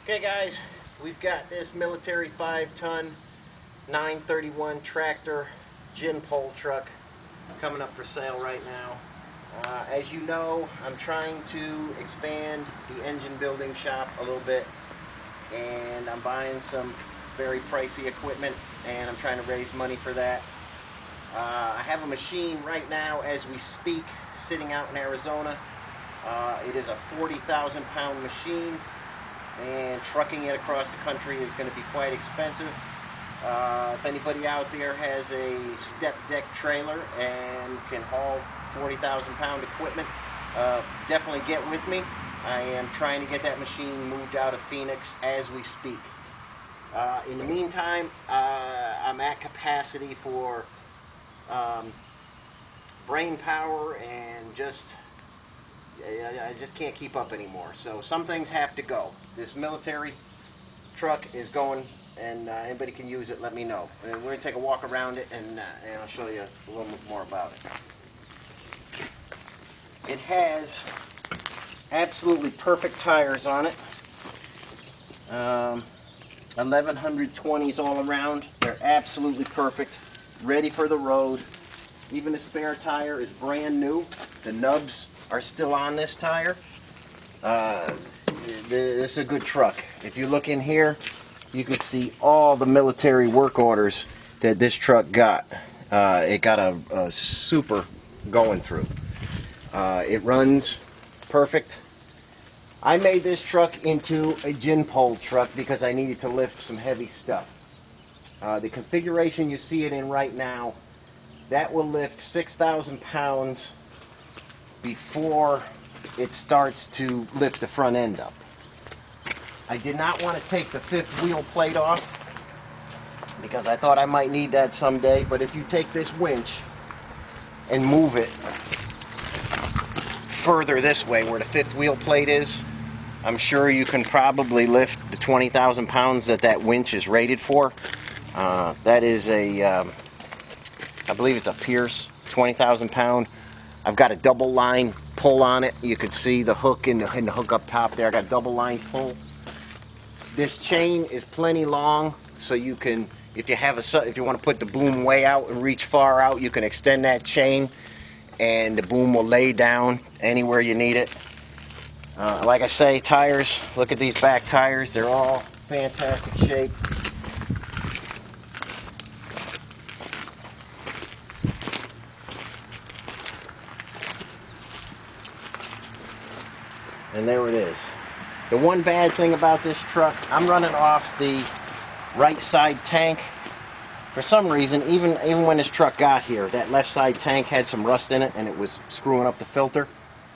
Okay guys, we've got this military 5-ton 931 tractor gin pole truck coming up for sale right now. As you know, I'm trying to expand the engine building shop a little bit, and I'm buying some very pricey equipment, and I'm trying to raise money for that. I have a machine right now as we speak sitting out in Arizona. It is a 40,000 pound machine, and trucking it across the country is going to be quite expensive. If anybody out there has a step deck trailer and can haul 40,000 pound equipment, definitely get with me. I am trying to get that machine moved out of Phoenix as we speak. In the meantime, I'm at capacity for brain power, and I just can't keep up anymore. So some things have to go. This military truck is going, and anybody can use it, let me know. And we're going to take a walk around it, and I'll show you a little bit more about it. It has absolutely perfect tires on it. 1120s all around. They're absolutely perfect, ready for the road. Even the spare tire is brand new. The nubs are still on this tire. This is a good truck. If you look in here, you can see all the military work orders that this truck got. It got a super going through. It runs perfect. I made this truck into a gin pole truck because I needed to lift some heavy stuff. The configuration you see it in right now, that will lift 6,000 pounds before it starts to lift the front end up. I did not want to take the fifth wheel plate off because I thought I might need that someday, but if you take this winch and move it further this way where the fifth wheel plate is, I'm sure you can probably lift the 20,000 pounds that winch is rated for. That is a I believe it's a Pierce 20,000 pound. I've got a double line pull on it. You can see the hook and the hook up top there. I got double line pull. This chain is plenty long, so you can, if you want to put the boom way out and reach far out, you can extend that chain, and the boom will lay down anywhere you need it. Like I say, tires. Look at these back tires. They're all fantastic shape. And there it is. The one bad thing about this truck, I'm running off the right side tank. For some reason, even when this truck got here, that left side tank had some rust in it and it was screwing up the filter.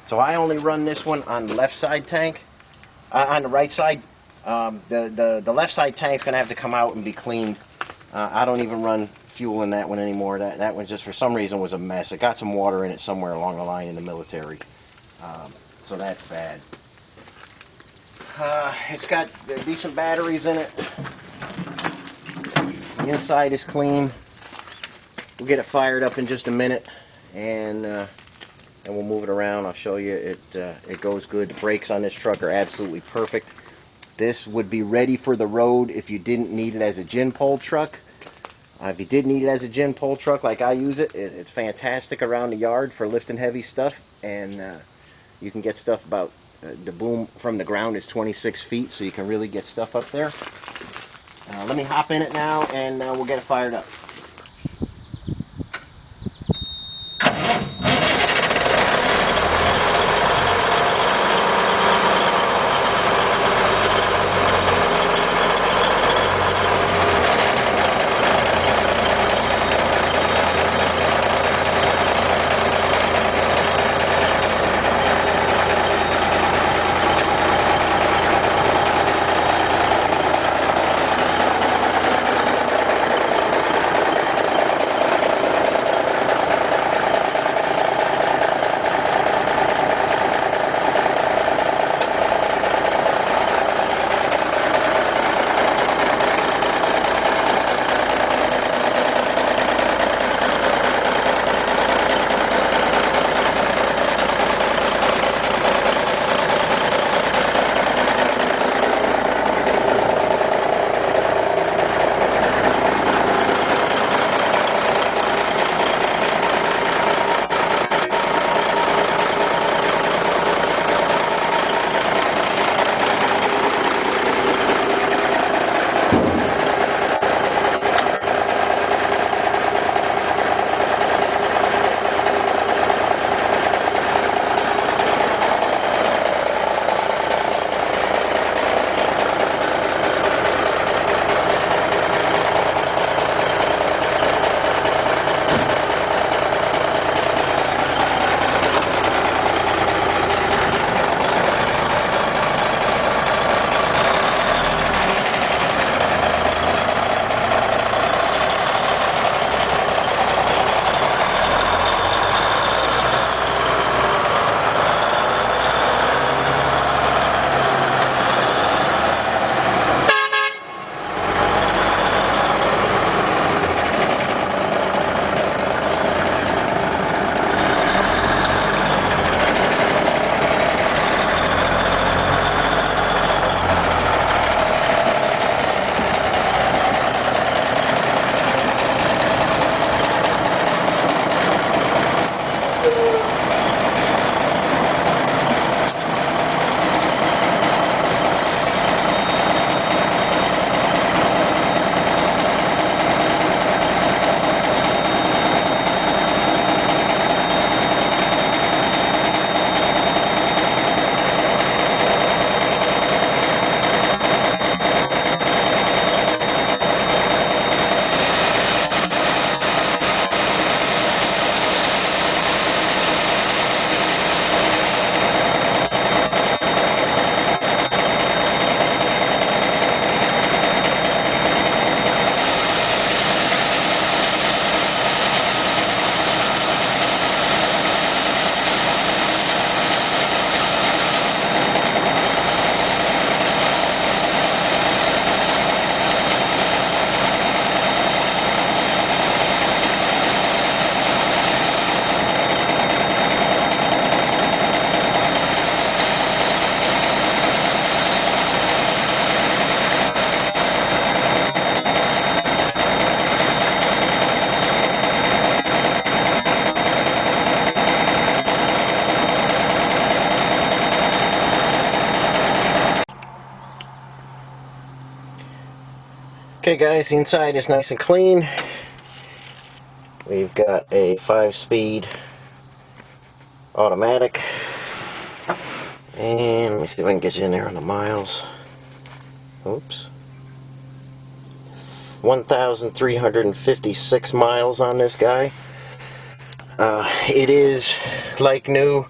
So I only run this one on the left side tank. On the right side, the left side tank's gonna have to come out and be cleaned. I don't even run fuel in that one anymore. That one just for some reason was a mess. It got some water in it somewhere along the line in the military. So that's bad. It's got decent batteries in it. The inside is clean. We'll get it fired up in just a minute, and we'll move it around. I'll show you. It goes good. The brakes on this truck are absolutely perfect. This would be ready for the road if you didn't need it as a gin pole truck. If you did need it as a gin pole truck like I use it, it's fantastic around the yard for lifting heavy stuff, and you can get stuff about, the boom from the ground is 26 feet, so you can really get stuff up there. Let me hop in it now, and we'll get it fired up. Okay guys, the inside is nice and clean. We've got a 5-speed automatic. And let me see if I can get you in there on the miles. Oops. 1,356 miles on this guy. It is like new.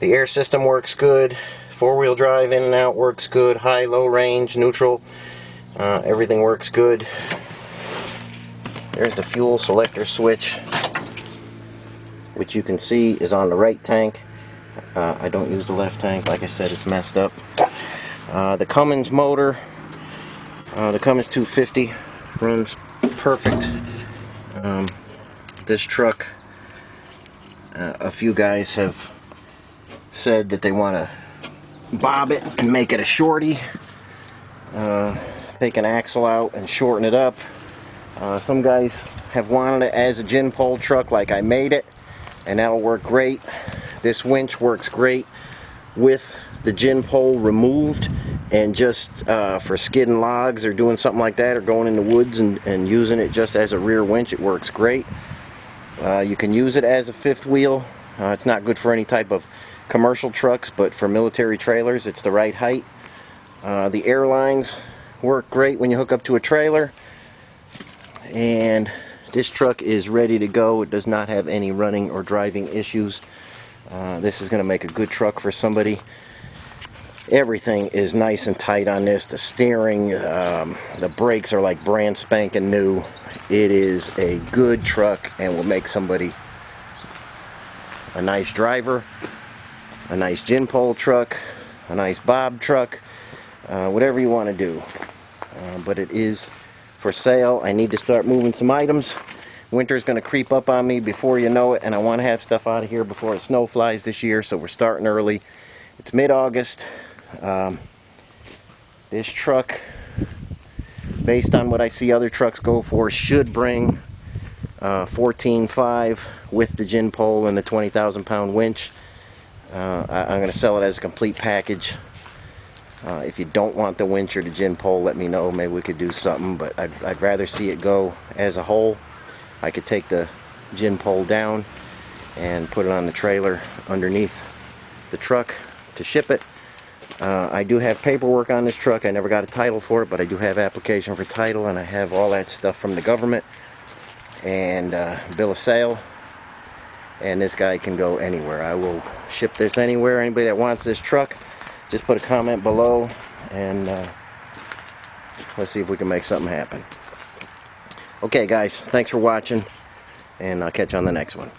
The air system works good. 4-wheel drive in and out works good. High, low range, neutral. Everything works good. There's the fuel selector switch, which you can see is on the right tank. I don't use the left tank. Like I said, it's messed up. The Cummins motor, the Cummins 250, runs perfect. This truck, a few guys have said that they want to bob it and make it a shorty. Take an axle out and shorten it up. Some guys have wanted it as a gin pole truck like I made it, and that'll work great. This winch works great with the gin pole removed, and just for skidding logs or doing something like that, or going in the woods and using it just as a rear winch, it works great. You can use it as a 5th wheel. It's not good for any type of commercial trucks, but for military trailers it's the right height. The air lines work great when you hook up to a trailer, and this truck is ready to go. It does not have any running or driving issues. This is going to make a good truck for somebody. Everything is nice and tight on this. The steering, the brakes are like brand spanking new. It is a good truck and will make somebody a nice driver, a nice gin pole truck, a nice bob truck, whatever you want to do. But it is for sale. I need to start moving some items. Winter's going to creep up on me before you know it, and I want to have stuff out of here before the snow flies this year, so we're starting early. It's mid-August. This truck, based on what I see other trucks go for, should bring 14.5 with the gin pole and the 20,000 pound winch. I'm going to sell it as a complete package. If you don't want the winch or the gin pole, let me know. Maybe we could do something, but I'd rather see it go as a whole. I could take the gin pole down and put it on the trailer underneath the truck to ship it. I do have paperwork on this truck. I never got a title for it, but I do have application for title, and I have all that stuff from the government, and bill of sale. And this guy can go anywhere. I will ship this anywhere. Anybody that wants this truck, just put a comment below, and let's see if we can make something happen. Okay guys, thanks for watching, and I'll catch you on the next one.